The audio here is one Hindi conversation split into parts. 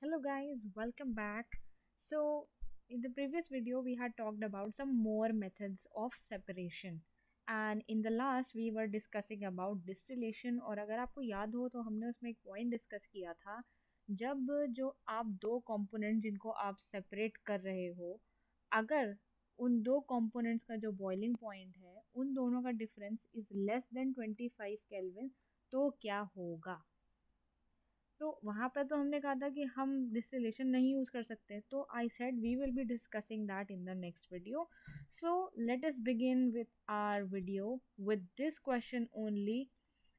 Hello guys, welcome back. So, in the previous video we had talked about some more methods of separation and in the last we were discussing about distillation और अगर आपको याद हो तो हमने उसमें एक पॉइंट डिस्कस किया था जब जो आप दो कंपोनेंट जिनको आप सेपरेट कर रहे हो अगर उन दो कंपोनेंट्स का जो बॉइलिंग पॉइंट है उन दोनों का difference is less than 25 kelvin तो क्या होगा। तो वहाँ पर तो हमने कहा था कि हम डिस्टिलेशन नहीं यूज़ कर सकते, तो I said we will be discussing that in the next video. So let us begin with our video with this question only,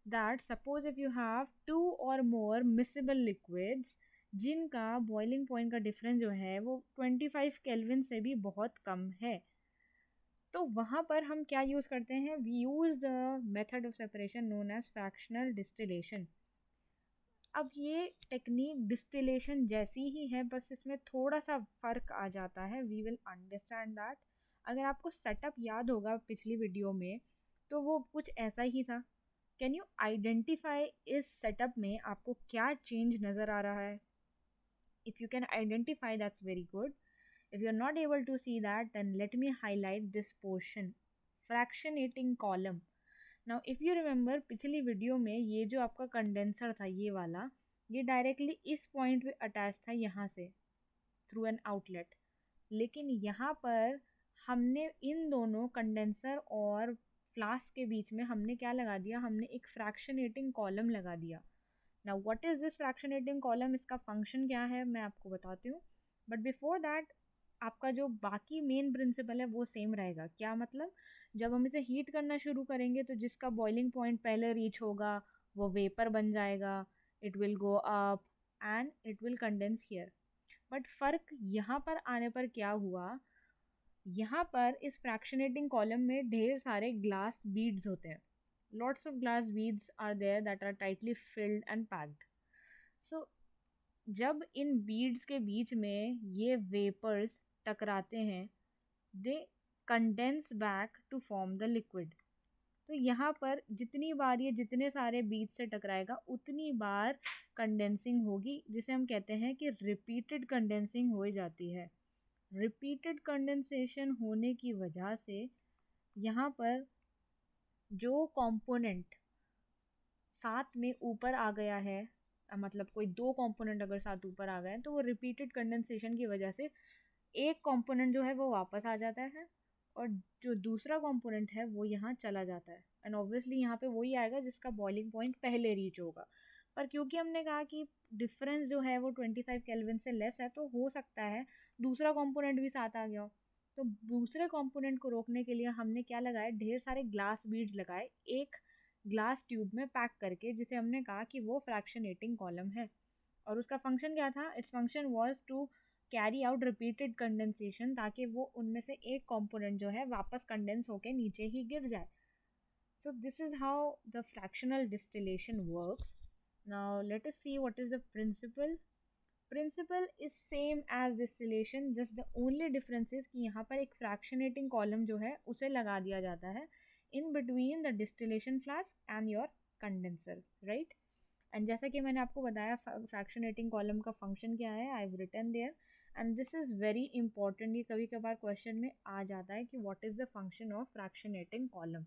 that suppose if you have two और मोर मिसिबल लिक्विड्स जिनका बॉइलिंग पॉइंट का डिफरेंस जो है वो 25 केल्विन से भी बहुत कम है, तो वहाँ पर हम क्या यूज़ करते हैं, we use the method of separation known as fractional distillation. अब ये टेक्निक डिस्टिलेशन जैसी ही है, बस इसमें थोड़ा सा फ़र्क आ जाता है। We will understand that. अगर आपको सेटअप याद होगा पिछली वीडियो में तो वो कुछ ऐसा ही था। कैन यू आइडेंटिफाई इस सेटअप में आपको क्या चेंज नज़र आ रहा है? If you can identify that's very good. If you are not able to see that then let me highlight this portion, fractionating column. Now if you remember पिछली वीडियो में ये जो आपका कंडेंसर था ये वाला, ये डायरेक्टली इस पॉइंट पे अटैच था यहाँ से थ्रू एन आउटलेट, लेकिन यहाँ पर हमने इन दोनों कंडेंसर और फ्लास्क के बीच में हमने क्या लगा दिया, हमने एक फ्रैक्शनेटिंग कॉलम लगा दिया। Now what is this fractionating column, इसका फंक्शन क्या है मैं आपको बताती हूँ, बट बिफोर दैट आपका जो बाकी मेन प्रिंसिपल है वो सेम रहेगा। क्या मतलब, जब हम इसे हीट करना शुरू करेंगे तो जिसका बॉइलिंग पॉइंट पहले रीच होगा वो वेपर बन जाएगा, it will go up and it will condense here. But फ़र्क यहाँ पर आने पर क्या हुआ, यहाँ पर इस फ्रैक्शनेटिंग कॉलम में ढेर सारे ग्लास बीड्स होते हैं। Lots of glass beads are there that are tightly filled and packed. So जब इन बीड्स के बीच में ये वेपर्स टकराते हैं, they condense back to form the liquid. तो यहाँ पर जितनी बार ये जितने सारे बीज से टकराएगा उतनी बार कंडेंसिंग होगी, जिसे हम कहते हैं कि रिपीटेड कंडेंसिंग हो जाती है। रिपीटेड कंडेंसेशन होने की वजह से यहाँ पर जो कंपोनेंट साथ में ऊपर आ गया है, मतलब कोई दो कंपोनेंट अगर साथ ऊपर आ गए हैं तो वो रिपीटेड कंडेंसेशन की वजह से एक कंपोनेंट जो है वो वापस आ जाता है और जो दूसरा कंपोनेंट है वो यहाँ चला जाता है, एंड ऑब्वियसली यहाँ पे वही आएगा जिसका बॉइलिंग पॉइंट पहले रीच होगा। पर क्योंकि हमने कहा कि डिफरेंस जो है वो 25 केल्विन से लेस है, तो हो सकता है दूसरा कंपोनेंट भी साथ आ गया हो। तो दूसरे कंपोनेंट को रोकने के लिए हमने क्या लगाया, ढेर सारे ग्लास बीड्स लगाए एक ग्लास ट्यूब में पैक करके, जिसे हमने कहा कि वो फ्रैक्शनेटिंग कॉलम है। और उसका फंक्शन क्या था, its function was to carry out repeated condensation, ताकि वो उनमें से एक कंपोनेंट जो है वापस कंडेंस होके नीचे ही गिर जाए। So this is how the fractional distillation works. Now let us see what is the principle. Principle is same as distillation, just the only difference is कि यहाँ पर एक fractionating column जो है उसे लगा दिया जाता है in between the distillation flask and your condenser, right? And जैसा कि मैंने आपको बताया फ्रैक्शनेटिंग कॉलम का फंक्शन क्या है, I have written there, and this is very important. ये कभी कभार क्वेश्चन में आ जाता है कि what is the function of fractionating column.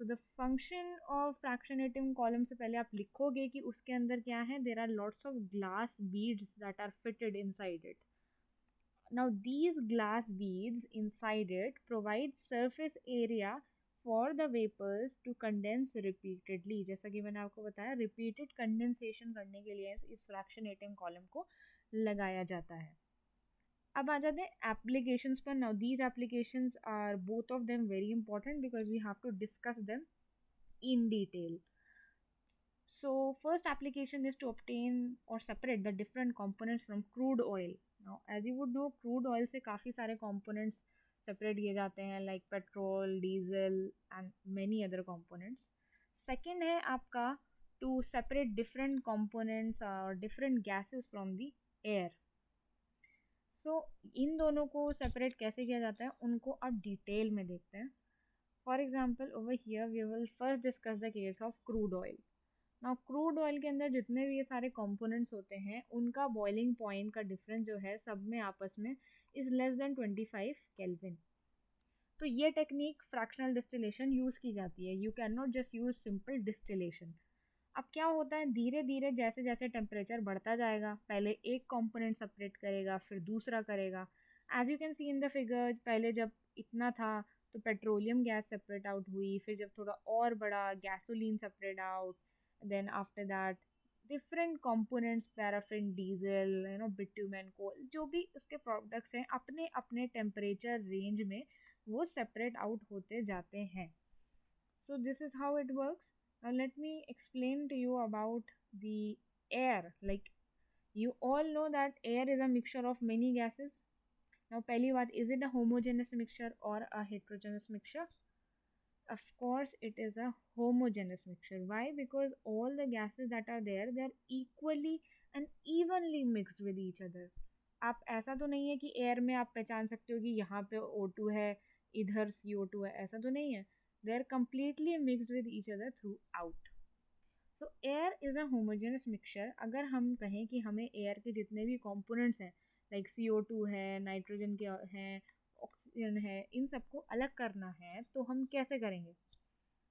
So the function of fractionating column से पहले आप लिखोगे कि उसके अंदर क्या है, there are lots of glass beads that are fitted inside it. Now these glass beads inside it provide surface area for the vapors to condense repeatedly। जैसा कि मैंने आपको बताया repeated condensation करने के लिए इस fractionating column को लगाया जाता है। अब आ जाते हैं applications पर। Now these applications are both of them very important because we have to discuss them in detail. So first application is to obtain or separate the different components from crude oil. Now as you would know, crude oil से काफ़ी सारे components separate किए जाते हैं, like petrol, diesel and many other components. Second है आपका to separate different components or different gases from the air. So इन दोनों को separate कैसे किया जाता है उनको अब डिटेल में देखते हैं। For example, over here we will first discuss the case of crude oil. ना क्रूड ऑयल के अंदर जितने भी ये सारे कंपोनेंट्स होते हैं उनका बॉइलिंग पॉइंट का डिफरेंस जो है सब में आपस में इज लेस देन 25 केल्विन। तो ये टेक्निक फ्रैक्शनल डिस्टिलेशन यूज की जाती है। You can not just use simple distillation. अब क्या होता है, धीरे धीरे जैसे जैसे टेम्परेचर बढ़ता जाएगा, पहले एक कंपोनेंट सेपरेट करेगा फिर दूसरा करेगा। As you can see in the figure, पहले जब इतना था तो पेट्रोलियम गैस सेपरेट आउट हुई, फिर जब थोड़ा और बड़ा gasoline separate out, then after that different components, paraffin, diesel, bitumen, coal, जो भी उसके प्रोडक्ट्स हैं अपने अपने टेम्परेचर रेंज में वो सेपरेट आउट होते जाते हैं। So this is how it works. Now let me explain to you about the air. Like, you all know that air is a mixture of many gases. Now पहली बात, is it a homogeneous mixture or a heterogeneous mixture? Of course it is a homogeneous mixture. Why? Because all the gases that are there, they are equally and evenly mixed with each other. आप ऐसा तो नहीं है कि एयर में आप पहचान सकते हो कि यहाँ पे O2 है, इधर CO2 है, ऐसा तो नहीं है। They are completely mixed with each other throughout. तो air is a homogeneous mixture. अगर हम कहें कि हमें एयर के जितने भी कंपोनेंट्स हैं, लाइक CO2 है, नाइट्रोजन के हैं, ऑक्सीजन है, इन सबको अलग करना है तो हम कैसे करेंगे?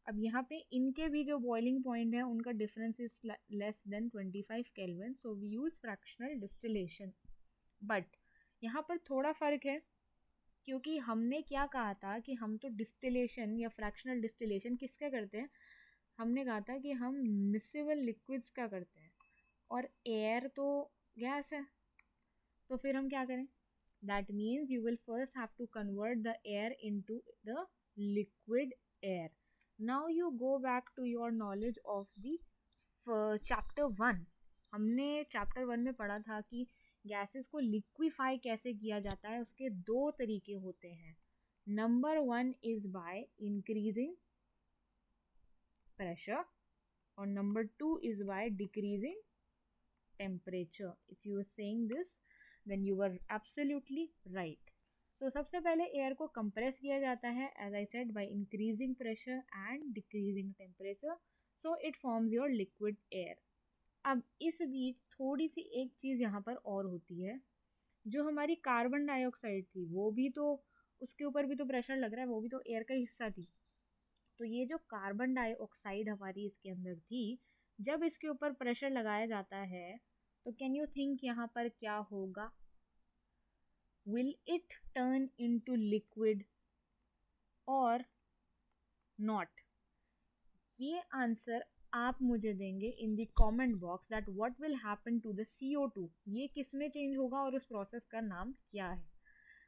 अब यहाँ पे इनके भी जो बॉइलिंग पॉइंट है उनका difference is less than 25 kelvin, so we use fractional distillation. But यहाँ पर थोड़ा फ़र्क है, क्योंकि हमने क्या कहा था कि हम तो डिस्टिलेशन या फ्रैक्शनल डिस्टिलेशन किसका करते हैं? हमने कहा था कि हम मिसिबल लिक्विड्स का करते हैं, और एयर तो गैस है। तो फिर हम क्या करें? That means you will first have to convert the air into the liquid air. Now you go back to your knowledge of the chapter 1। हमने चैप्टर 1 में पढ़ा था कि गैसेस को लिक्विफाई कैसे किया जाता है। उसके दो तरीके होते हैं। Number 1 is by increasing pressure, or number 2 is by decreasing temperature. If you were saying this, then you were absolutely right. So सबसे पहले एयर को कंप्रेस किया जाता है, as I said, by increasing pressure and decreasing temperature, so it forms your liquid air. अब इस बीच थोड़ी सी एक चीज़ यहाँ पर और होती है। जो हमारी कार्बन डाइऑक्साइड थी वो भी तो, उसके ऊपर भी तो प्रेशर लग रहा है, वो भी तो एयर का हिस्सा थी। तो ये जो कार्बन डाइऑक्साइड हमारी इसके अंदर थी, जब इसके ऊपर प्रेशर लगाया जाता है तो कैन यू थिंक यहाँ पर क्या होगा? Will it turn into liquid और नॉट? ये आंसर आप मुझे देंगे in the comment box, that what will happen to the CO2। ये किस में चेंज होगा और उस प्रोसेस का नाम क्या है?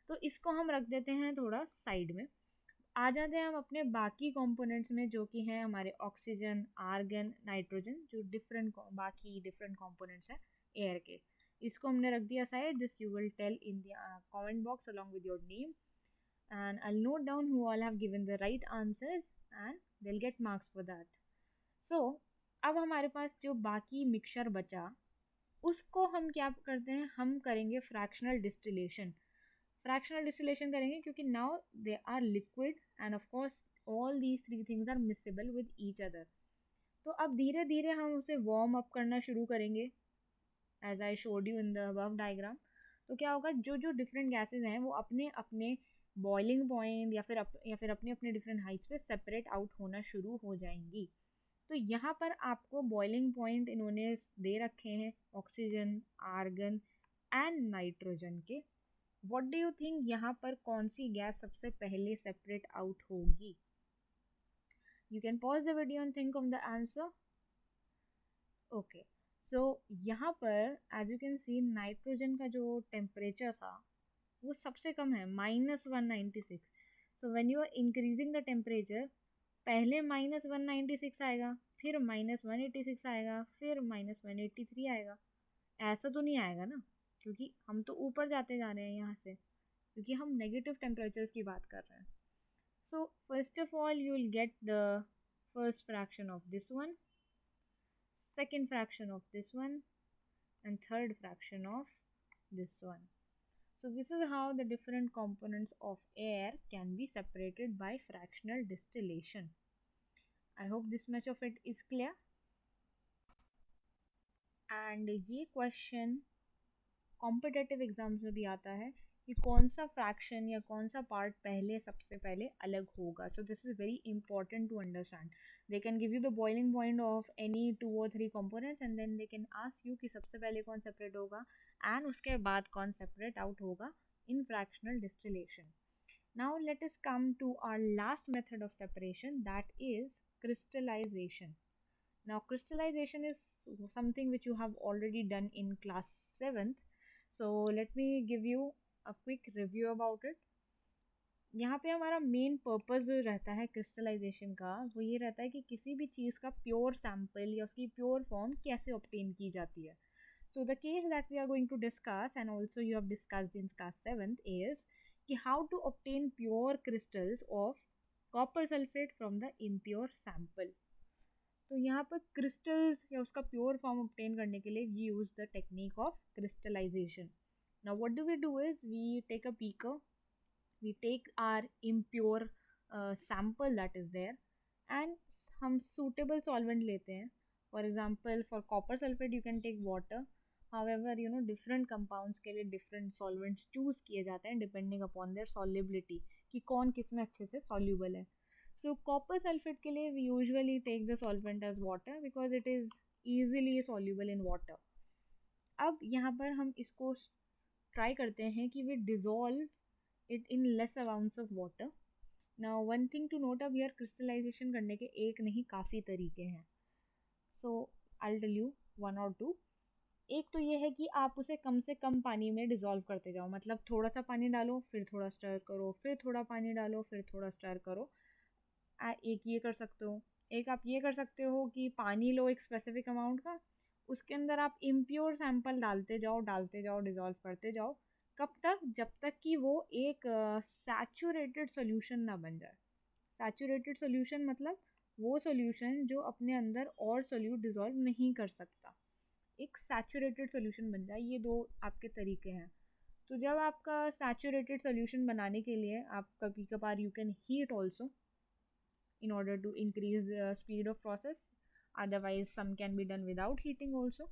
तो इसको हम रख देते हैं थोड़ा साइड में। आ जाते हैं हम अपने बाकी कंपोनेंट्स में, जो कि हैं हमारे ऑक्सीजन, आर्गन, नाइट्रोजन, जो बाकी डिफरेंट कंपोनेंट्स हैं एयर के। इसको हमने रख दिया side. This you will tell in the comment box along with your name, and I'll note down who all have given the right answers and they'll get marks for that. So अब हमारे पास जो बाकी मिक्सचर बचा, उसको हम क्या करते हैं? हम करेंगे फ्रैक्शनल डिस्टिलेशन। फ्रैक्शनल डिस्टिलेशन करेंगे क्योंकि now they are liquid and of course all these three things are miscible with each other. तो अब धीरे धीरे हम उसे वार्म अप करना शुरू करेंगे, as I showed you in the above diagram. तो क्या होगा, जो जो डिफरेंट गैसेज हैं वो अपने अपने बॉइलिंग पॉइंट या फिर अपने अपने डिफरेंट हाइट्स पे सेपरेट आउट होना शुरू हो जाएंगी। तो यहाँ पर आपको बॉइलिंग पॉइंट इन्होंने दे रखे हैं ऑक्सीजन, आर्गन एंड नाइट्रोजन के। व्हाट डू यू थिंक, यहाँ पर कौन सी गैस सबसे पहले सेपरेट आउट होगी? You can pause the video and think of the answer. Okay, so यहाँ पर as you can see nitrogen का जो टेम्परेचर था वो सबसे कम है, -196। So when you are increasing the temperature, पहले -196 आएगा, फिर -186 आएगा, फिर -183 आएगा। ऐसा तो नहीं आएगा ना, क्योंकि हम तो ऊपर जाते जा रहे हैं यहाँ से, क्योंकि हम नेगेटिव टेम्परेचर्स की बात कर रहे हैं। So first of all you will get the first fraction of this one, second fraction of this one, and third fraction of this one. So this is how the different components of air can be separated by fractional distillation. I hope this much of it is clear. And ये क्वेश्चन कॉम्पिटेटिव एग्जाम्स में भी आता है कि कौन सा फ्रैक्शन या कौन सा पार्ट पहले सबसे पहले अलग होगा. So this is very important to understand. They can give you the boiling point of any 2 or 3 components and then they can ask you कि सबसे पहले कौन सेपरेट होगा एंड उसके बाद कौन सेपरेट आउट होगा in fractional distillation. Now let us come to our last method of separation, that is crystallization. Now crystallization is something which you have already done in class 7th. So let me give you a quick review about it. यहाँ पे हमारा मेन पर्पस जो रहता है क्रिस्टलाइजेशन का वो ये रहता है कि किसी भी चीज़ का प्योर सैंपल या उसकी प्योर फॉर्म कैसे ऑब्टेन की जाती है. So the case that we are going to discuss and also you have discussed in class 7th is कि how to obtain pure crystals of copper sulfate from the impure sample. तो यहाँ पर क्रिस्टल्स या उसका प्योर फॉर्म ऑब्टेन करने के लिए we use the technique of crystallization. Now what do we do is we take a beaker, we take our impure sample that is there and हम suitable solvent लेते हैं. For example, for copper sulfate you can take water. However, you know, different compounds के लिए different solvents choose किए जाते हैं depending upon their solubility कि कौन किस में अच्छे से soluble है. So copper sulfate के लिए we usually take the solvent as water because it is easily soluble in water. अब यहाँ पर हम इसको ट्राई करते हैं कि we dissolve it in less amounts of water. Now one thing to note अब यार crystallization करने के एक नहीं काफ़ी तरीके हैं. So I'll tell you one or two. एक तो ये है कि आप उसे कम से कम पानी में डिज़ोल्व करते जाओ, मतलब थोड़ा सा पानी डालो फिर थोड़ा स्टर करो फिर थोड़ा पानी डालो फिर थोड़ा स्टर करो. एक ये कर सकते हो. एक आप ये कर सकते हो कि पानी लो एक स्पेसिफिक अमाउंट का, उसके अंदर आप इम्प्योर सैंपल डालते जाओ डिज़ोल्व करते जाओ. कब तक? जब तक कि वो एक सैचुरेटेड सोल्यूशन ना बन जाए. सैचुरेटेड सोल्यूशन मतलब वो सोल्यूशन जो अपने अंदर और सोल्यूट डिज़ोल्व नहीं कर सकता. एक सैचुरेटेड सोल्यूशन बन जाए. ये दो आपके तरीके हैं. तो जब आपका सैचुरेटेड सोल्यूशन बनाने के लिए आप कभी कभार you can heat also in order to increase the speed of process. Otherwise some can be done without heating also.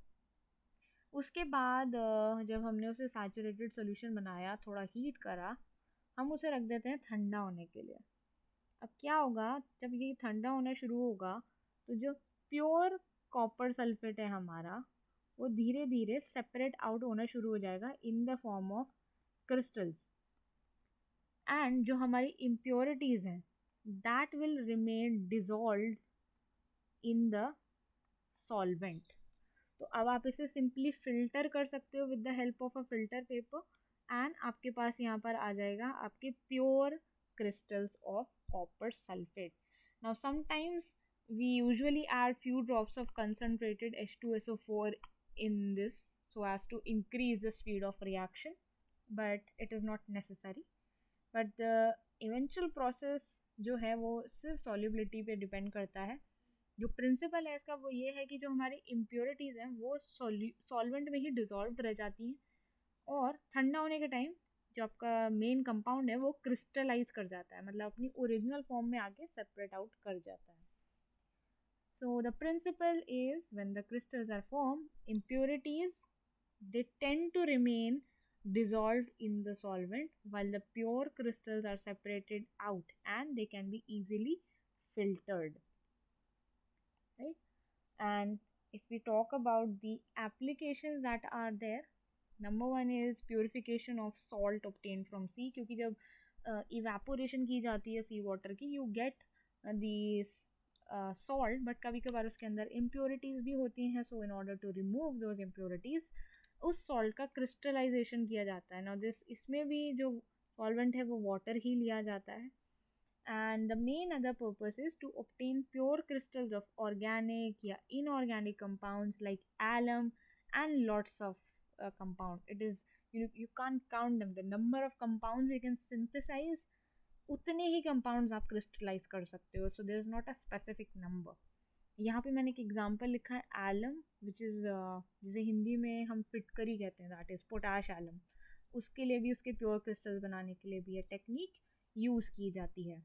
उसके बाद जब हमने उसे सैचुरेटेड सोल्यूशन बनाया थोड़ा हीट करा हम उसे रख देते हैं ठंडा होने के लिए. अब क्या होगा जब ये ठंडा होना शुरू होगा तो जो प्योर कॉपर सल्फेट है हमारा वो धीरे धीरे सेपरेट आउट होना शुरू हो जाएगा in the form of crystals. And जो हमारी इम्प्योरिटीज़ हैं that will remain dissolved in the solvent. तो अब आप इसे सिंपली फिल्टर कर सकते हो with the help of a filter paper and आपके पास यहाँ पर आ जाएगा आपके pure crystals of copper sulfate. Now sometimes we usually add few drops of concentrated H2SO4 in this so as to increase the speed of reaction, but it is not necessary. But the eventual process जो है वो सिर्फ सॉल्युबिलिटी पे डिपेंड करता है. जो प्रिंसिपल है इसका वो ये है कि जो हमारी इम्प्योरिटीज़ हैं वो सॉल्वेंट में ही डिज़ोल्व रह जाती हैं और ठंडा होने के टाइम जो आपका मेन कंपाउंड है वो क्रिस्टलाइज कर जाता है, मतलब अपनी ओरिजिनल फॉर्म में आके सेपरेट आउट कर जाता है. So the principle is when the crystals are form impurities they tend to remain dissolved in the solvent while the pure crystals are separated out and they can be easily filtered, right? And if we talk about the applications that are there, number one is purification of salt obtained from sea. क्योंकि जब evaporation की जाती है sea water की you get the salt but कभी कभार उसके अंदर impurities भी होती हैं. So in order to remove those impurities उस सॉल्ट का क्रिस्टलाइजेशन किया जाता है. नाउ दिस इसमें भी जो सॉल्वेंट है वो वाटर ही लिया जाता है. And the main other purpose is to obtain pure crystals of organic या inorganic compounds like alum and lots of compound. It is you can't count them, the number of compounds you can synthesize, उतने ही कंपाउंड्स आप क्रिस्टलाइज कर सकते हो. So there is not a specific number. यहाँ पे मैंने एक एग्जांपल लिखा है एलम विच इज़ जिसे हिंदी में हम फिटकरी कहते हैं, दैट इज़ पोटाश एलम. उसके लिए भी उसके प्योर क्रिस्टल्स बनाने के लिए भी ये टेक्निक यूज़ की जाती है.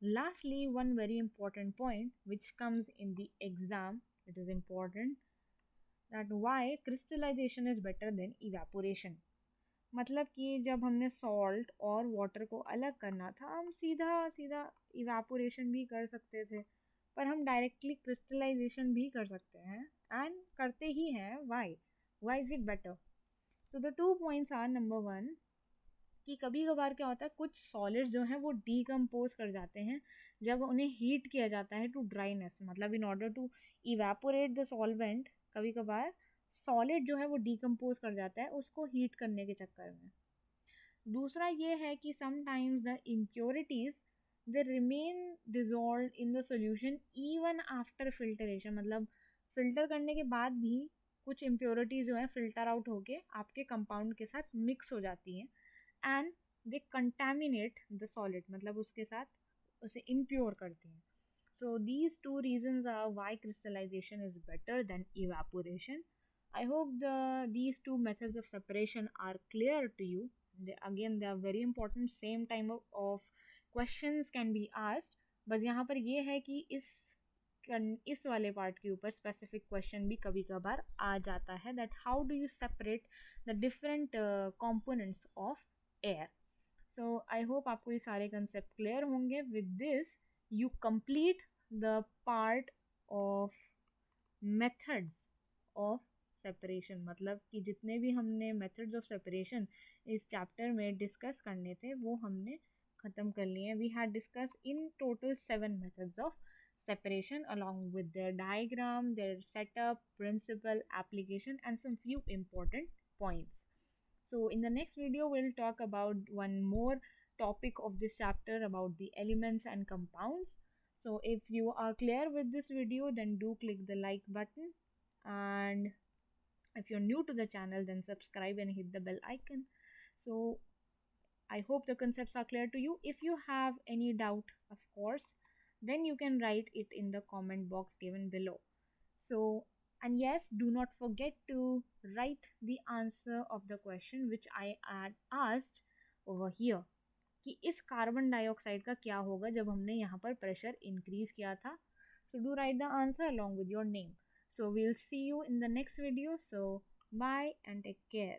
Lastly one very important point which comes in the exam, it is important. That why crystallization is better than evaporation. मतलब कि जब हमने सॉल्ट और वाटर को अलग करना था, हम सीधा सीधा इवेपोरेशन भी कर सकते थे, पर हम डायरेक्टली क्रिस्टलाइजेशन भी कर सकते हैं एंड करते ही हैं। Why is it better? So the two points are, number one, कि कभी कभार क्या होता है, कुछ सॉलिड्स जो हैं वो डीकम्पोज कर जाते हैं जब उन्हें हीट किया जाता है टू ड्राइनेस। मतलब in order to evaporate the solvent, कभी कभार सॉलिड जो है वो डीकम्पोज कर जाता है उसको हीट करने के चक्कर में। दूसरा ये है कि sometimes the impurities they remain dissolve in the solution even after filtration. मतलब फिल्टर करने के बाद भी कुछ इम्प्योरिटीज जो है फिल्टर आउट होके आपके कंपाउंड के साथ मिक्स हो जाती हैं and they contaminate the solid, मतलब उसके साथ उसे इम्प्योर करती हैं। So these two reasons are why crystallization is better than evaporation. I hope these two methods of separation are clear to you. Again, they are very important. Same time of questions can be asked. बस यहाँ पर ये है कि इस वाले पार्ट के ऊपर स्पेसिफिक क्वेश्चन भी कभी कभार आ जाता है, that how do you separate the different components of air. So I hope आपको ये सारे कंसेप्ट क्लियर होंगे। With this you complete the part of methods of separation. मतलब कि जितने भी हमने मेथड्स ऑफ सेपरेशन इस चैप्टर में डिस्कस करने थे वो हमने ख़त्म कर लिए हैं। We had discuss in total 7 methods of separation along with their diagram, their setup, principle, application, and some few important points. So in the next video, we'll talk about one more topic of this chapter about the elements and compounds. So if you are clear with this video, then do click the like button. And if you're new to the channel, then subscribe and hit the bell icon. So I hope the concepts are clear to you. If you have any doubt, of course, then you can write it in the comment box given below. So, and yes, do not forget to write the answer of the question which I had asked over here, कि इस कार्बन डाइऑक्साइड का क्या होगा जब हमने यहाँ पर प्रेशर इंक्रीज किया था. So do write the answer along with your name. So we'll see you in the next video. So bye and take care.